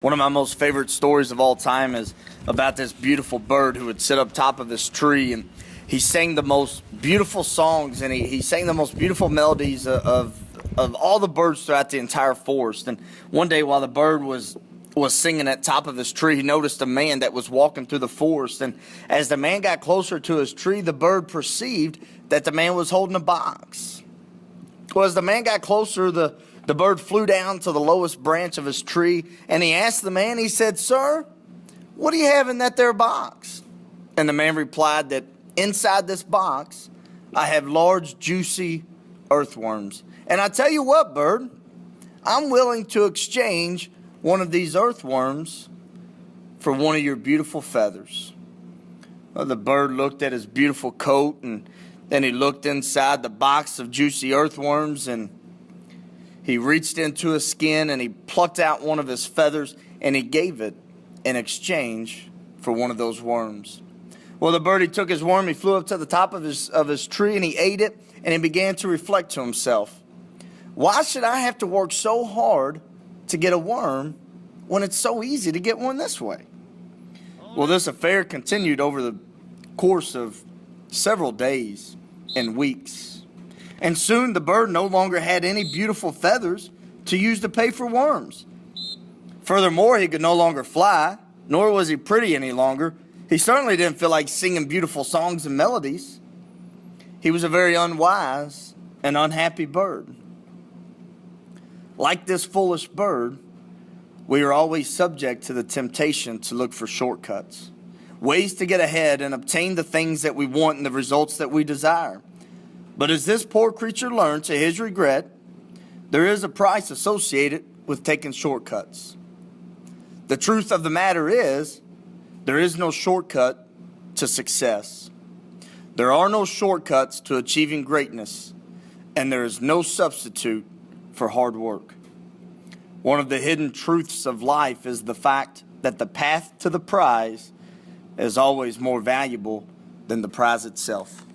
One of my most favorite stories of all time is about this beautiful bird who would sit up top of this tree, and he sang the most beautiful songs, and he sang the most beautiful melodies of all the birds throughout the entire forest. And one day while the bird was singing at top of his tree, he noticed a man that was walking through the forest. And as the man got closer to his tree, the bird perceived that the man was holding a box. Well, as the man got closer, the bird flew down to the lowest branch of his tree, and he asked the man, he said, "Sir, what do you have in that there box?" And the man replied that inside this box, I have large, juicy earthworms. And I tell you what, bird, I'm willing to exchange one of these earthworms for one of your beautiful feathers. Well, the bird looked at his beautiful coat, and then he looked inside the box of juicy earthworms, and he reached into his skin and he plucked out one of his feathers and he gave it in exchange for one of those worms. Well, the bird, he took his worm, he flew up to the top of his tree and he ate it, and he began to reflect to himself, why should I have to work so hard to get a worm when it's so easy to get one this way? Well, this affair continued over the course of several days and weeks. And soon the bird no longer had any beautiful feathers to use to pay for worms. Furthermore, he could no longer fly, nor was he pretty any longer. He certainly didn't feel like singing beautiful songs and melodies. He was a very unwise and unhappy bird. Like this foolish bird, we are always subject to the temptation to look for shortcuts, ways to get ahead and obtain the things that we want and the results that we desire. But as this poor creature learned to his regret, there is a price associated with taking shortcuts. The truth of the matter is, there is no shortcut to success. There are no shortcuts to achieving greatness, and there is no substitute for hard work. One of the hidden truths of life is the fact that the path to the prize is always more valuable than the prize itself.